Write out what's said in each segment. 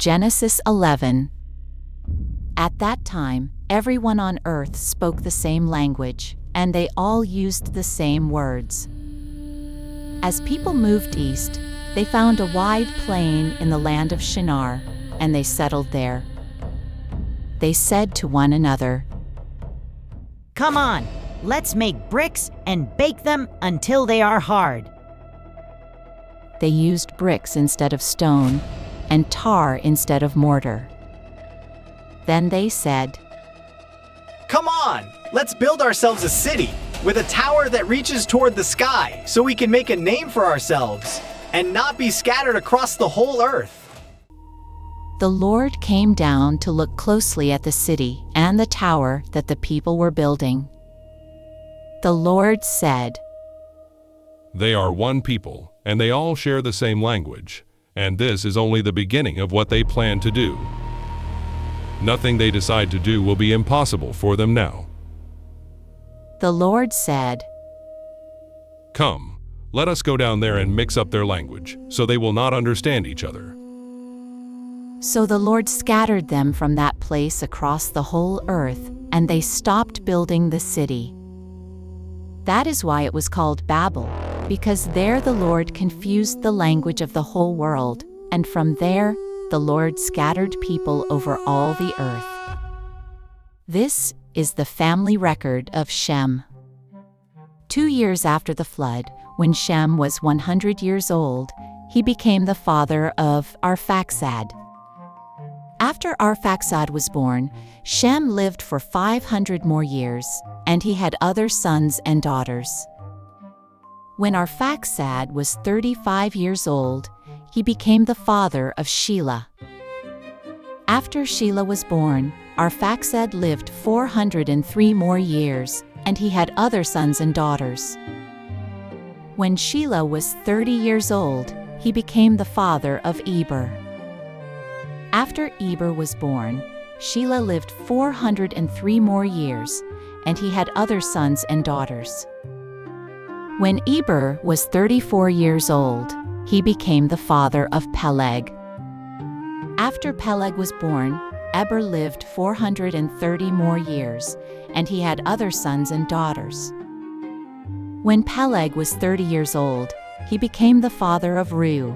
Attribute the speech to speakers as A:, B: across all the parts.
A: Genesis 11. At that time, everyone on earth spoke the same language, and they all used the same words. As people moved east, they found a wide plain in the land of Shinar, and they settled there. They said to one another,
B: "Come on, let's make bricks and bake them until they are hard."
A: They used bricks instead of stone, and tar instead of mortar. Then they said,
C: "Come on, let's build ourselves a city with a tower that reaches toward the sky so we can make a name for ourselves and not be scattered across the whole earth."
A: The Lord came down to look closely at the city and the tower that the people were building. The Lord said,
D: They are one people, and they all share the same language, and this is only the beginning of what they plan to do. Nothing they decide to do will be impossible for them now.
A: The Lord said,
D: Come, let us go down there and mix up their language, so they will not understand each other.
A: So the Lord scattered them from that place across the whole earth, and they stopped building the city. That is why it was called Babel, because there the Lord confused the language of the whole world, and from there the Lord scattered people over all the earth. This is the family record of Shem. 2 years after the flood, when Shem was 100 years old, he became the father of Arphaxad. After Arphaxad was born, Shem lived for 500 more years, and he had other sons and daughters. When Arphaxad was 35 years old, he became the father of Shelah. After Shelah was born, Arphaxad lived 403 more years, and he had other sons and daughters. When Shelah was 30 years old, he became the father of Eber. After Eber was born, Shelah lived 403 more years, and he had other sons and daughters. When Eber was 34 years old, he became the father of Peleg. After Peleg was born, Eber lived 430 more years, and he had other sons and daughters. When Peleg was 30 years old, he became the father of Reu.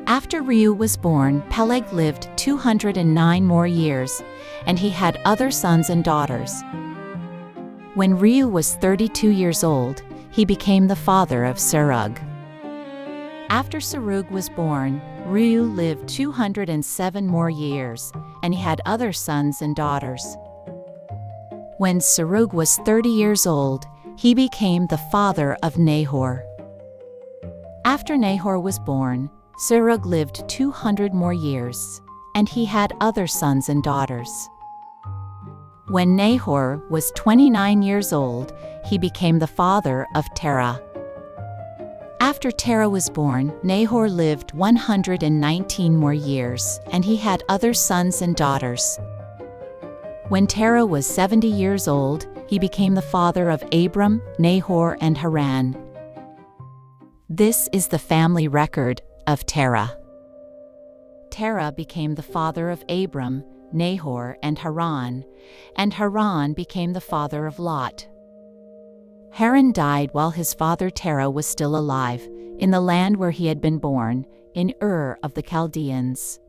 A: After Reu was born, Peleg lived 209 more years, and he had other sons and daughters. When Reu was 32 years old, he became the father of Serug. After Serug was born, Reu lived 207 more years, and he had other sons and daughters. When Serug was 30 years old, he became the father of Nahor. After Nahor was born, Serug lived 200 more years, and he had other sons and daughters. When Nahor was 29 years old, he became the father of Terah. After Terah was born, Nahor lived 119 more years, and he had other sons and daughters. When Terah was 70 years old, he became the father of Abram, Nahor, and Haran. This is the family record of Terah. Terah became the father of Abram, Nahor, and Haran became the father of Lot. Haran died while his father Terah was still alive, in the land where he had been born, in Ur of the Chaldeans.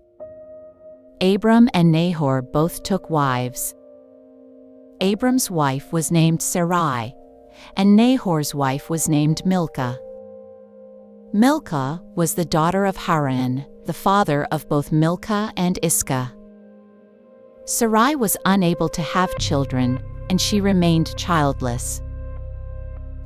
A: Abram and Nahor both took wives. Abram's wife was named Sarai, and Nahor's wife was named Milcah. Milcah was the daughter of Haran, the father of both Milcah and Iscah. Sarai was unable to have children, and she remained childless.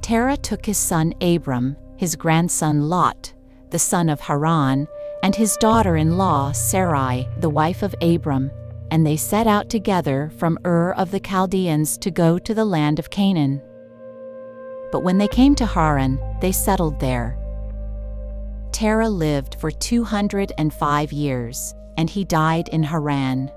A: Terah took his son Abram, his grandson Lot, the son of Haran, and his daughter-in-law Sarai, the wife of Abram, and they set out together from Ur of the Chaldeans to go to the land of Canaan. But when they came to Haran, they settled there. Terah lived for 205 years, and he died in Haran.